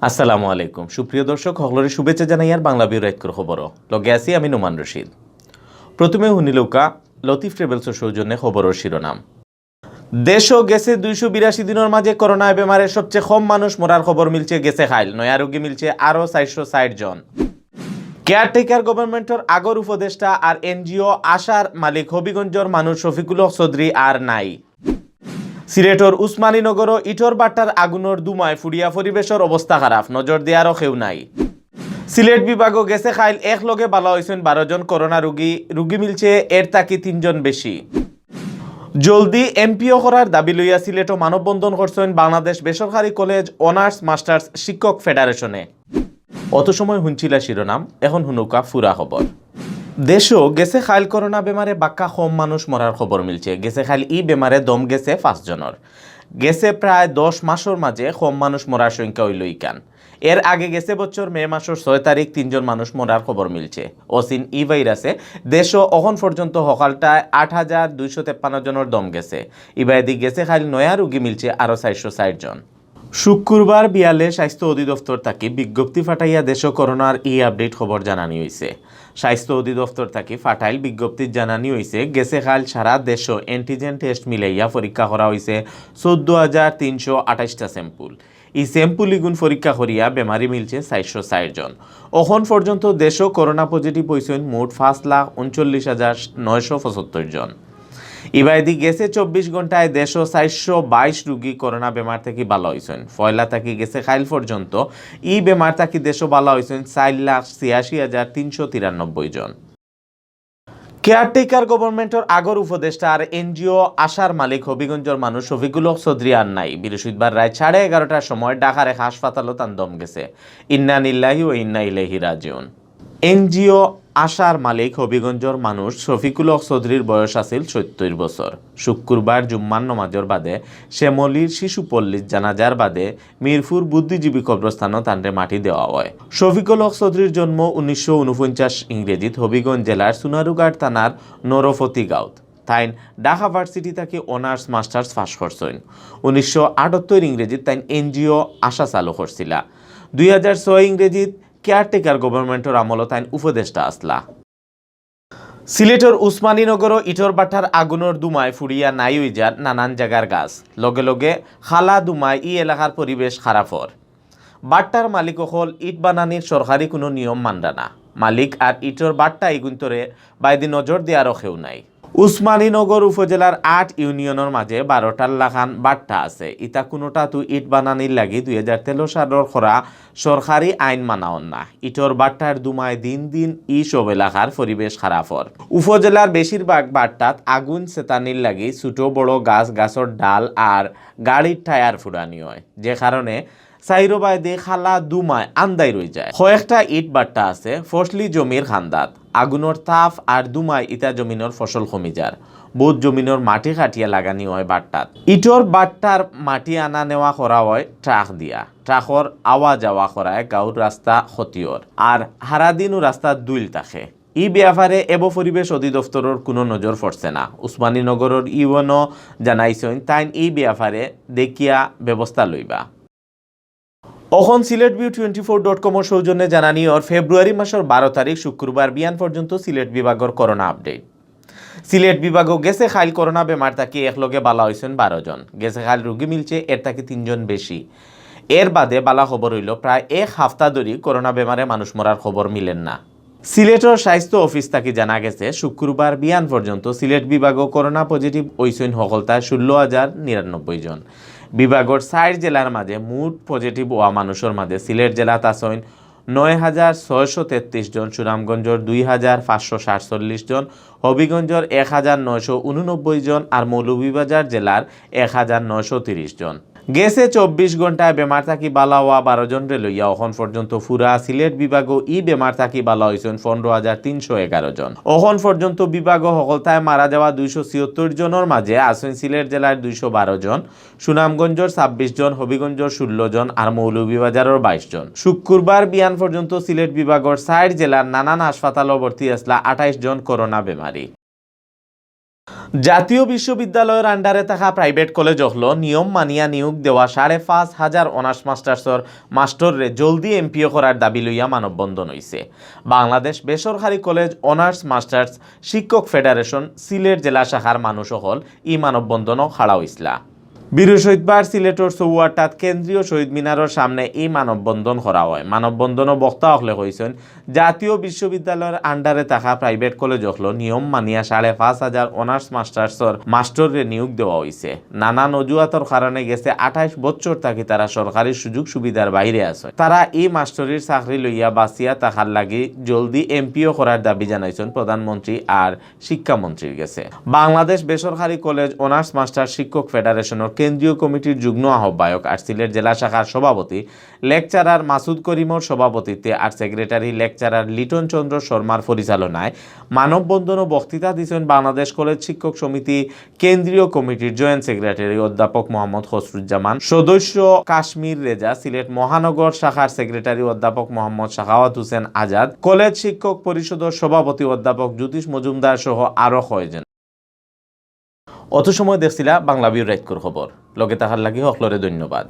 আসসালামু আলাইকুম সুপ্রিয় দর্শক সকলের শুভেচ্ছা জানাই আর বাংলাভিউর এক খবর লগে আছি আমি নোমান রশিদ। প্রথমে হুনিলৌকা লতিফ ট্রেভেলসের সৌজন্যে খবরের শিরোনাম। দেশও গেছে 282 দিনের মাঝে করোনা বেমারে সবচেয়ে কম মানুষ মরার খবর মিলছে গেছে খাইল, নয়া রোগী মিলছে আরও 460 জন। কেয়ারটেকার গভর্নমেন্টের আগর উপদেষ্টা আর এনজিও আশার মালিক হবিগঞ্জের মানুষ শফিকুল হক চৌধুরী আর নাই। সিলেটর উসমানীনগর ইটর বাট্টার আগুনের দুমায় ফুড়িয়া পরিবেশের অবস্থা খারাপ, নজর দেওয়ারও কেউ নাই। সিলেট বিভাগও গেছে খাইল একলগে বালা হয়েছেন 12 জন করোনা রোগী মিলছে এর তাকি 3 জন বেশি। জলদি এমপিও করার দাবি লইয়া সিলেটও মানববন্ধন করছেন বাংলাদেশ বেসরকারি কলেজ অনার্স মাস্টার্স শিক্ষক ফেডারেশনে। অত সময় হুনছিলা শিরোনাম, এখন হুনুকা ফুরা খবর। দেশও গেছে খাইল করোনা বেমারে বাক্কা কম মানুষ মরার খবর মিলছে গেছে খাইল বেমারে দম গেছে 5 জনের। গেছে প্রায় 10 মাসের মাঝে কম মানুষ মরার সংখ্যা হইল ইকান। এর আগে গেছে বছর মে মাসের 6 তারিখ 3 জন মানুষ মরার খবর মিলছে। অসিন ভাইরাসে দেশও অখন পর্যন্ত সকালটায় 8253 জনের দম গেছে। ইবাইদি গেছে খাইল নয়া রোগী মিলছে আরও 460 জন। শুক্রবার বিয়ালে স্বাস্থ্য অধিদপ্তর তাকে বিজ্ঞপ্তি ফাটাইয়া দেশ করোনার আপডেট খবর জানানি হয়েছে। স্বাস্থ্য অধিদপ্তর তাকে ফাটাইল বিজ্ঞপ্তি জানানি হয়েছে গেছে কাল সারা দেশ অ্যান্টিজেন টেস্ট মিলাইয়া পরীক্ষা করা হয়েছে 14,328টা স্যাম্পুল। এই স্যাম্পুল ইগুণ পরীক্ষা করিয়া বেমারি মিলছে 460 জন। এখন পর্যন্ত দেশ করোনা পজিটিভ হয়েছেন মোট 5,39,975 জন। ইবাইদি গেছে 24 ঘন্টায় দেশ 422 রোগী করোনা বেমার থেকে ভালো হয়েছেন। ফয়লা থাকি গেছে খাইল পর্যন্ত বেমার থাকি দেশ ভালো হয়েছেন 4,86,393 জন। কেয়ারটেকার গভর্নমেন্টের আগর উপদেষ্টা আর এনজিও আশার মালিক হবিগঞ্জের মানুষ শফিকুল হক চৌধুরী আর নাই। বৃহস্পতিবার রাত 11:30টার সময় ঢাকার এক হাসপাতালত দম গেছে। ইন্না নিল্লাহি ও ইন্না ইলাইহি রাজিউন। এনজিও আশার মালিক হবিগঞ্জের মানুষ শফিকুল হক চৌধুরীর বয়স আছিল 70 বছর। শুক্রবার জুম্মার নমাজের বাদে শ্যামলীর শিশুপল্লীর জানাজার বাদে মিরপুর বুদ্ধিজীবী কবরস্থানও তান্ডে মাটি দেওয়া হয়। শফিকুল হক চৌধুরীর জন্ম 1949 ইংরেজিত হবিগঞ্জ জেলার সোনারুঘাট থানার নরফতি গাঁৱত। তাইন ঢাকা ভার্সিটি থেকে অনার্স মাস্টার্স পাশ করছেন। 1978 ইংরেজিত তাইন এনজিও আশা চালু করছিলা। 2006 ইংরেজিত কেয়ারটেকার গভর্নমেন্টের আমলত আইন উপদেষ্টা আসলা। সিলেটর উসমানীনগর ইটর বাটার আগুনের দুমায় ফুড়িয়া নাই হইজার নানান জায়গার গাছ, লগে লগে খালা দুমায় এলাকার পরিবেশ খারাপ হর। বাট্টার মালিক হল ইট বানানির সরকারি কোনো নিয়ম মানরা না। মালিক আর ইটর বাট্টা এগুন্তরে বাইদি নজর দেওয়ারও কেউ নাই। উসমানীনগর উপজেলার 8 ইউনিয়নের মাঝে 12টার লাখান বাট্টা আছে। ইতা কোনোটা তো ইট বানানির লাগি 2013 সালের খরা সরকারি আইন মানাওন না। ইটর বাট্টার দুমায় দিন দিন সব এলাকার পরিবেশ খারাপ হর। উপজেলার বেশিরভাগ বাট্টাত আগুন সেতানির লাগি ছোট বড় গাছের ডাল আর গাড়ির টায়ার ফুরানি হয়, যে কারণে সাইরোবাইদে খালা দুমায় আন্দাই রই যায়। কয়েকটা ইট বাট্টা আছে ফসলি জমির খান্দাত। আগুনের তাপ আর দুমায় ইটা জমিনের ফসল কমি যার। বহুত জমিনের মাটি কাটিয়া লাগানি হয় বাট্টাত। ইটর বাট্টার মাটি আনা নেওয়া করা হয় ট্রাক দিয়া। ট্রাকর আওয়া যাওয়া করায় গাঁৱৰ রাস্তা ক্ষতির আর হারাদিনও রাস্তা দুইল থাকে। ব্যাপারে পরিবেশ অধিদপ্তরের কোনো নজর পড়ছে না। উসমানীনগরের ইউএনও জানাইছেন তাইন ব্যাপারে দেখিয়া ব্যবস্থা লইবা। অখন Banglaviewtv.com সৌজন্যে জানানি ওর ফেব্রুয়ারি মাসের 12 তারিখ শুক্রবার বিয়ান পর্যন্ত সিলেট বিভাগের করোনা আপডেট। সিলেট বিভাগও গেছে খাইল করোনা বেমার থাকি একলগে বালা হয়েছেন 12 জন। গেছে খাইল রোগী মিলছে এর থাকি 3 জন বেশি। এর বাদে বালা খবর হইল প্রায় এক সপ্তাহ ধরে করোনা বেমারে মানুষ মরার খবর মিলেন না। সিলেটের স্বাস্থ্য অফিস থাকি জানা গেছে শুক্রবার বিয়ান পর্যন্ত সিলেট বিভাগও করোনা পজিটিভ হইছেন সকলতায় 16,099 জন। বিভাগের 4 জেলার মাঝে মোট পজিটিভ হওয়া মানুষের মাঝে সিলেট জেলাত আছেন 9,633 জন, সুনামগঞ্জের 2,547 জন, হবিগঞ্জের 1,989 জন আর মৌলভীবাজার জেলার 1,930 জন। গেছে 24 ঘন্টায় বেমার থাকি বালা হওয়া 12 জনরে লইয়া এখন পর্যন্ত ফুরা সিলেট বিভাগও বেমার থাকি বালা হয়েছেন 15,311 জন। এখন পর্যন্ত বিভাগও সকলতায় মারা যাওয়া 276 জনের মাঝে আছেন সিলেট জেলার 212 জন, সুনামগঞ্জের 26 জন, হবিগঞ্জের 16 জন আর মৌলভীবাজারের 22 জন। শুক্রবার বিয়ান পর্যন্ত সিলেট বিভাগের 4 জেলার নানান হাসপাতালে ভর্তি আসলা 28 জন করোনা বেমারি। জাতীয় বিশ্ববিদ্যালয়ের আন্ডারে থাকা প্রাইভেট কলেজ হলো নিয়ম মানিয়া নিয়োগ দেওয়া 5,500 অনার্স মাস্টার্সর মাস্টররে জলদি এমপিও করার দাবি লইয়া মানববন্ধন হইছে। বাংলাদেশ বেসরকারি কলেজ অনার্স মাস্টার্স শিক্ষক ফেডারেশন সিলেট জেলা শাখার মানুষ হল ই মানববন্ধনও খাড়া হইসলা। বৃহস্পতিবার সিলেটর চৌয়াটাত কেন্দ্রীয় শহীদ মিনারের সামনে এই মানববন্ধন করা হয়। মানববন্ধনও বক্তা হলে কইছেন জাতীয় বিশ্ববিদ্যালয়ের আন্ডারে থাকা প্রাইভেট কলেজ হলো নিয়ম মানিয়া 5,500 অনার্স মাস্টার্সর মাস্টররে নিয়োগ দেওয়া হয়েছে। নানান অজুহাতর কারণে গেছে 28 বছর থাকি তারা সরকারি সুযোগ সুবিধার বাইরে আছে। তারা এই মাস্টরির চাকরি লইয়া বাঁচিয়া থাকার লাগি জলদি এমপিও করার দাবি জানাইছেন প্রধানমন্ত্রী আর শিক্ষামন্ত্রীর কাছে। বাংলাদেশ বেসরকারি কলেজ অনার্স মাস্টার শিক্ষক ফেডারেশনের কেন্দ্রীয় কমিটির যুগ্ম আহ্বায়ক আর সিলেট জেলা শাখার সভাপতি লেকচারার মাসুদ করিমর সভাপতিত্বে আর সেক্রেটারি লেকচারার লিটন চন্দ্র শর্মার পরিচালনায় মানববন্ধন ও বক্তৃতা দিয়েছেন বাংলাদেশ কলেজ শিক্ষক সমিতি কেন্দ্রীয় কমিটির জয়েন্ট সেক্রেটারি অধ্যাপক মোহাম্মদ খসরুজ্জামান, সদস্য কাশ্মীর রেজা, সিলেট মহানগর শাখার সেক্রেটারি অধ্যাপক মোহাম্মদ শাখাওয়াত হোসেন আজাদ, কলেজ শিক্ষক পরিষদের সভাপতি অধ্যাপক জ্যোতিষ মজুমদার সহ আরো কয়েকজন। অত সময় দেখছিলা বাংলাভিউ রাইতকর খবর লগে তাহার লাগি সকলরে ধন্যবাদ।